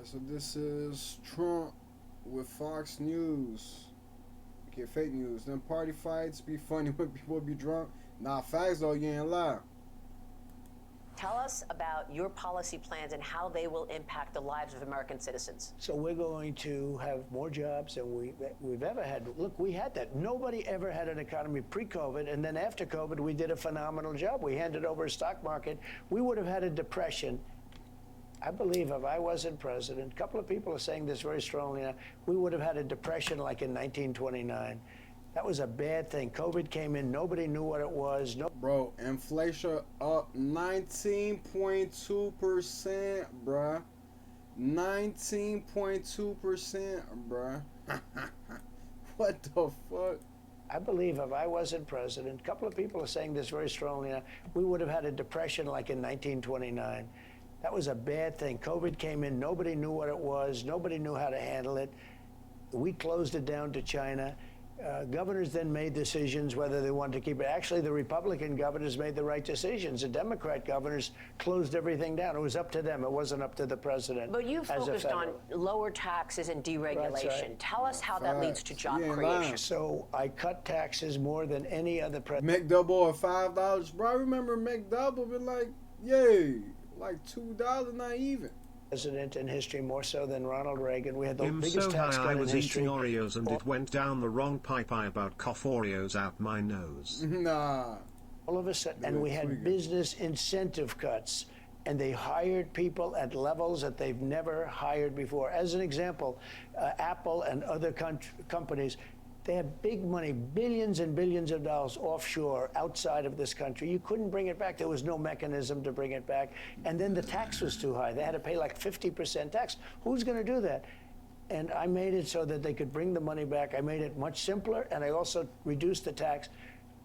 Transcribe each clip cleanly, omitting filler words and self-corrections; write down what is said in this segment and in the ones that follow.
So this is Trump with Fox News. Okay, fake news. Them party fights be funny when people be drunk. Nah, facts though, you ain't lie. Tell us about your policy plans and how they will impact the lives of American citizens. So we're going to have more jobs than we've ever had. Look, we had that. Nobody ever had an economy pre-COVID, and then after COVID, we did a phenomenal job. We handed over a stock market. We would have had a depression. I believe if I wasn't president, a couple of people are saying this very strongly now, we would have had a depression like in 1929. That was a bad thing. COVID came in, nobody knew what it was. Bro, inflation up 19.2%, bruh. 19.2%, bruh. What the fuck? I believe if I wasn't president, a couple of people are saying this very strongly now, we would have had a depression like in 1929. That was a bad thing. COVID came in, nobody knew what it was, nobody knew how to handle it. We closed it down to China. Governors then made decisions whether they wanted to keep it. Actually, the Republican governors made the right decisions. The Democrat governors closed everything down. It was up to them. It wasn't up to the president. But you focused on lower taxes and deregulation. Right. Tell us how that leads to job creation. So I cut taxes more than any other president. McDouble at $5, bro. I remember McDouble been like, yay, like $2, not even. President in history, more so than Ronald Reagan. We had the I'm biggest so tax high cut I in was history. eating Oreos and it went down the wrong pipe. I about cough Oreos out my nose. Nah. All of a sudden, and we had business incentive cuts, and they hired people at levels that they've never hired before. As an example, Apple and other companies, they have big money, billions and billions of dollars offshore outside of this country. You couldn't bring it back. There was no mechanism to bring it back. And then the tax was too high. They had to pay like 50% tax. Who's going to do that? And I made it so that they could bring the money back. I made it much simpler, and I also reduced the tax.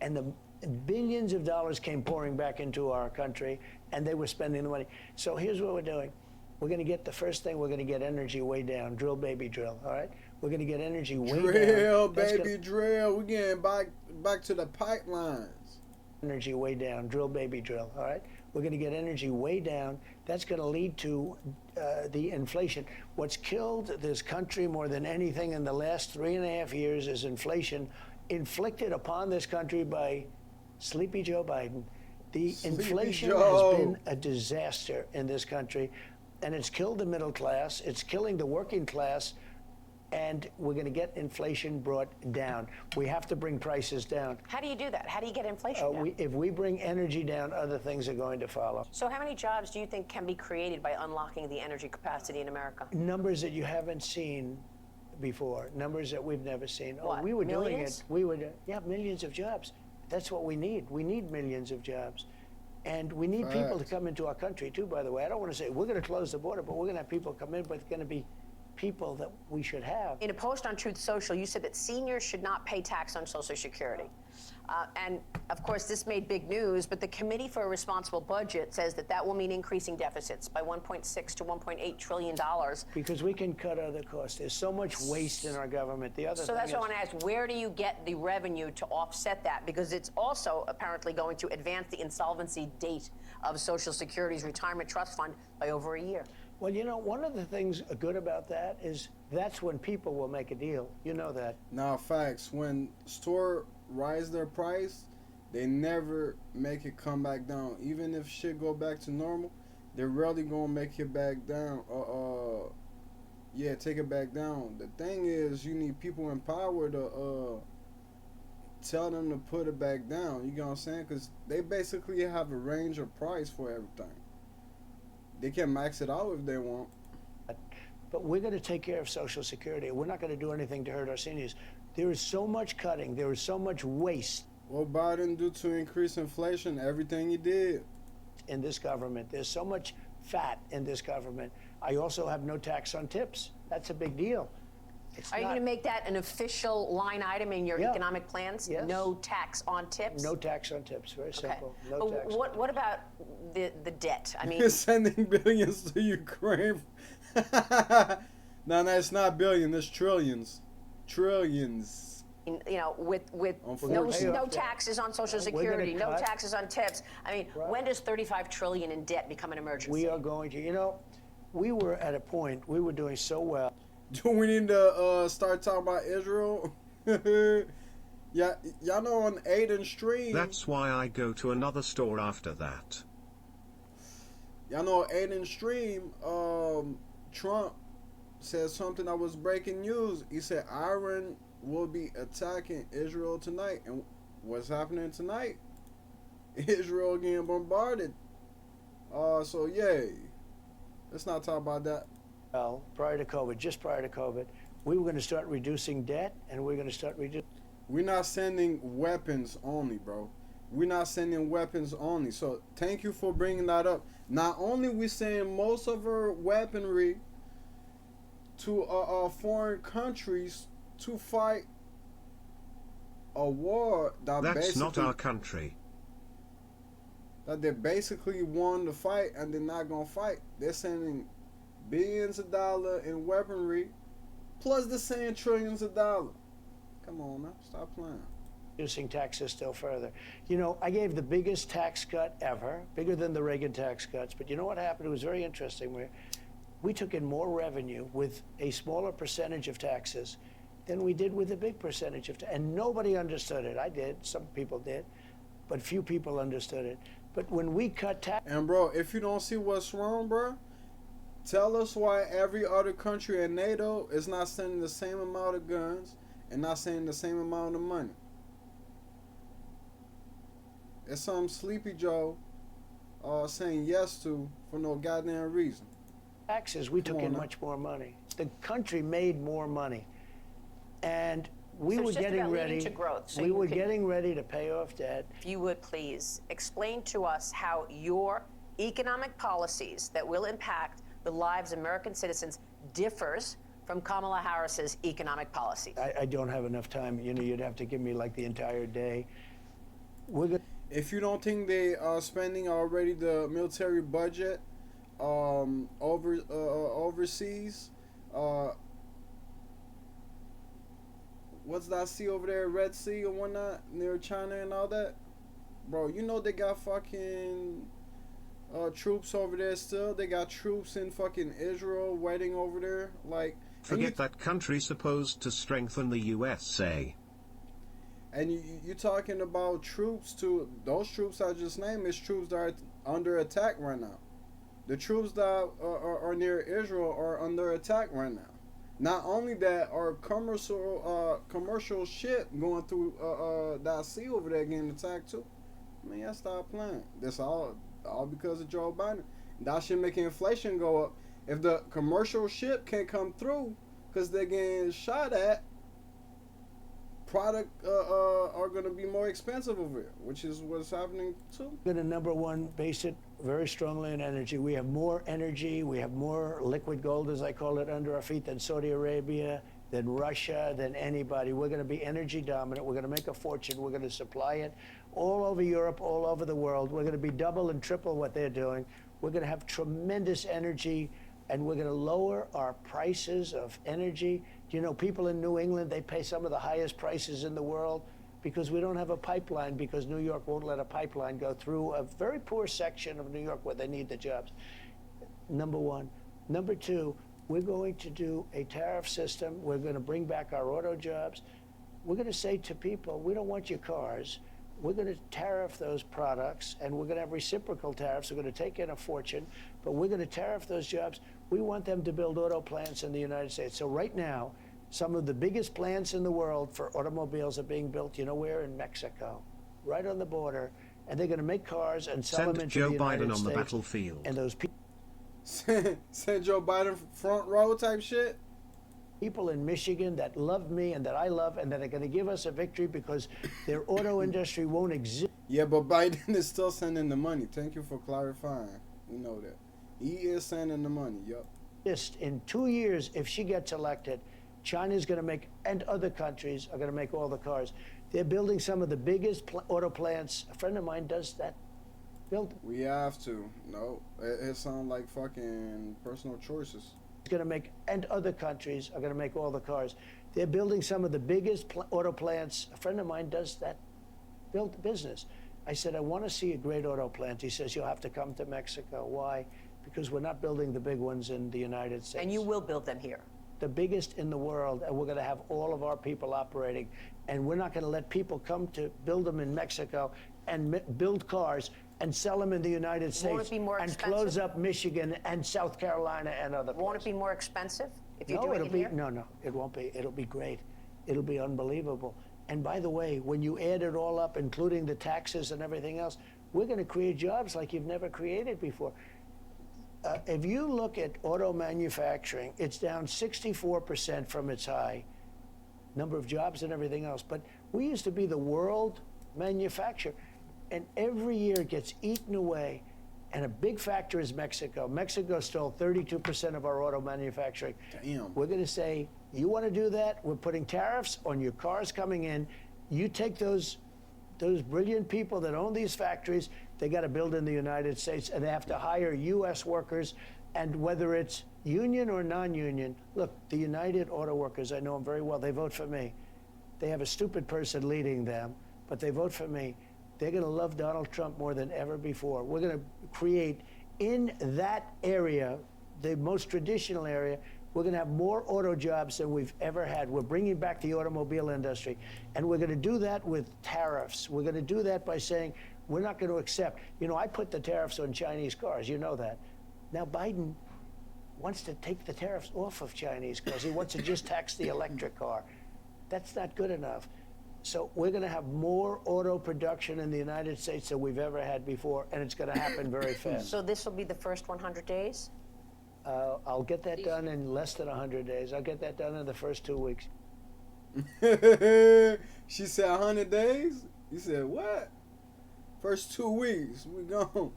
And the billions of dollars came pouring back into our country, and they were spending the money. So here's what we're doing. We're going to get the first thing, we're going to get energy way down. Drill, baby, drill, all right? We're going to get energy way down. Drill, baby, drill. We're getting back to the pipelines. Energy way down. Drill, baby, drill, all right? We're going to get energy way down. That's going to lead to the inflation. What's killed this country more than anything in the last 3.5 years is inflation inflicted upon this country by Sleepy Joe Biden. The inflation has been a disaster in this country, and it's killed the middle class. It's killing the working class, and we're going to get inflation brought down. We have to bring prices down. How do you do that? How do you get inflation down? If we bring energy down, other things are going to follow. So how many jobs do you think can be created by unlocking the energy capacity in America? Numbers that you haven't seen before, numbers that we've never seen. What, We were millions? doing it. We would, yeah, millions of jobs. That's what we need. We need millions of jobs. And we need people to come into our country, too, by the way. I don't want to say we're going to close the border, but we're going to have people come in, but it's going to be people that we should have. In a post on Truth Social, you said that seniors should not pay tax on Social Security. And, of course, this made big news, but the Committee for a Responsible Budget says that that will mean increasing deficits by $1.6 to $1.8 trillion. Because we can cut other costs. There's so much waste in our government. The other So that's what I want to ask. Where do you get the revenue to offset that? Because it's also apparently going to advance the insolvency date of Social Security's retirement trust fund by over a year. Well, you know, one of the things good about that is that's when people will make a deal. You know that. Now, facts. When store rise their price, they never make it come back down. Even if shit go back to normal, they're rarely gonna make it back down. Yeah, take it back down. The thing is, you need people in power to tell them to put it back down. You get what I'm saying? Because they basically have a range of price for everything. They can max it out if they want. But we're going to take care of Social Security. We're not going to do anything to hurt our seniors. There is so much cutting. There is so much waste. What Biden do to increase inflation? Everything he did. In this government. There's so much fat in this government. I also have no tax on tips. That's a big deal. Are you going to make that an official line item in your economic plans? Yes. No tax on tips? No tax on tips. Very simple. Okay. No tax. What about the debt? I mean, You're sending billions to Ukraine. No, it's not billion. It's trillions. Trillions. you know, with no taxes on Social Security, no taxes on tips. I mean, when does $35 trillion in debt become an emergency? We are going to, you know, we were at a point, we were doing so well. Do we need to start talking about Israel? Yeah, y'all know on Aiden Stream. That's why I go to another store after that. Y'all know Aiden Stream. Trump said something that was breaking news. He said Iran will be attacking Israel tonight, and what's happening tonight? Israel getting bombarded. So yay. Let's not talk about that. Well, prior to COVID, just prior to COVID, we were going to start reducing debt, and we're going to start reducing. We're not sending weapons only, bro. We're not sending weapons only. So thank you for bringing that up. Not only we sending most of our weaponry to foreign countries to fight a war That's not our country. That they basically won the fight and they're not gonna fight. They're sending billions of dollars in weaponry, plus they're saying trillions of dollars. Come on now, stop playing. Reducing taxes still further. You know, I gave the biggest tax cut ever, bigger than the Reagan tax cuts. But you know what happened? It was very interesting. We took in more revenue with a smaller percentage of taxes than we did with a big percentage of taxes. And nobody understood it. I did. Some people did. But few people understood it. But when we cut taxes. And bro, if you don't see what's wrong, bro, tell us why every other country in NATO is not sending the same amount of guns and not sending the same amount of money. It's some Sleepy Joe saying yes to for no goddamn reason. Taxes, we took in much more money. The country made more money. And we were getting ready to growth. So we were getting ready to pay off debt. If you would please explain to us how your economic policies that will impact the lives of American citizens differs from Kamala Harris's economic policies. I don't have enough time. You know, you'd have to give me like the entire day. If you don't think they are spending already the military budget overseas, what's that sea over there, Red Sea or whatnot, near China and all that? Bro, you know they got fucking troops over there still. They got troops in fucking Israel waiting over there. Like, forget that country supposed to strengthen the USA. And you talking about troops too. Those troops I just named is troops that are under attack right now. The troops that are near Israel are under attack right now. Not only that, our commercial ship going through that sea over there getting attacked too. I mean, stop playing. That's all because of Joe Biden. That should make inflation go up. If the commercial ship can't come through because they're getting shot at, product are going to be more expensive over here, which is what's happening too. We're going to, number one, base it very strongly on energy. We have more energy. We have more liquid gold, as I call it, under our feet than Saudi Arabia, than Russia, than anybody. We're going to be energy dominant. We're going to make a fortune. We're going to supply it all over Europe, all over the world. We're going to be double and triple what they're doing. We're going to have tremendous energy, and we're going to lower our prices of energy. Do you know, people in New England, they pay some of the highest prices in the world because we don't have a pipeline, because New York won't let a pipeline go through a very poor section of New York where they need the jobs. Number one. Number two, we're going to do a tariff system. We're going to bring back our auto jobs. We're going to say to people, we don't want your cars. We're going to tariff those products, and we're going to have reciprocal tariffs. We're going to take in a fortune, but we're going to tariff those jobs. We want them to build auto plants in the United States. So right now, some of the biggest plants in the world for automobiles are being built, you know where? In Mexico, right on the border. And they're going to make cars and sell them into Joe the United Biden on States. the battlefield. And those people. Send Joe Biden front row type shit. People in Michigan that love me and that I love and that are going to give us a victory because their auto industry won't exist. Yeah, but Biden is still sending the money. Thank you for clarifying. We know that. He is sending the money, yup. In 2 years, if she gets elected, China's going to make, and other countries are going to make all the cars. They're building some of the biggest auto plants. A friend of mine does that. We have to. No, it sounds like fucking personal choices. Going to make, and other countries are going to make all the cars. They're building some of the biggest auto plants. A friend of mine does that, built business. I said, I want to see a great auto plant. He says, you'll have to come to Mexico. Why? because we're not building the big ones in the United States. And you will build them here. The biggest in the world, and we're going to have all of our people operating. And we're not going to let people come to build them in Mexico and build cars and sell them in the United States. Won't it be more and expensive? close up Michigan and South Carolina and other places. Won't it be more expensive if you're No, doing it'll it be here? no, it won't be. It'll be great. It'll be unbelievable. And by the way, when you add it all up, including the taxes and everything else, we're going to create jobs like you've never created before. If you look at auto manufacturing, it's down 64% from its high, number of jobs and everything else. But we used to be the world manufacturer, and every year it gets eaten away. And a big factor is Mexico. Mexico stole 32% of our auto manufacturing. Damn. We're going to say, you want to do that? We're putting tariffs on your cars coming in. You take those brilliant people that own these factories, they got to build in the United States, and they have to hire U.S. workers. And whether it's union or non-union, look, the United Auto Workers, I know them very well. They vote for me. They have a stupid person leading them, but they vote for me. They're going to love Donald Trump more than ever before. We're going to create in that area, the most traditional area, we're going to have more auto jobs than we've ever had. We're bringing back the automobile industry. And we're going to do that with tariffs. We're going to do that by saying we're not going to accept. You know, I put the tariffs on Chinese cars. You know that. Now Biden wants to take the tariffs off of Chinese cars. He wants to just tax the electric car. That's not good enough. So we're going to have more auto production in the United States than we've ever had before, and it's going to happen very fast. So this will be the first 100 days? I'll get that done in less than 100 days. I'll get that done in the first 2 weeks. She said 100 days? You said what? First 2 weeks. We gone.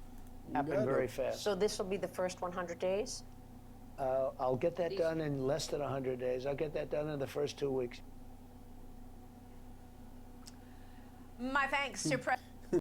Happen very fast. So this will be the first 100 days? I'll get that done in less than 100 days. I'll get that done in the first 2 weeks. My thanks to President.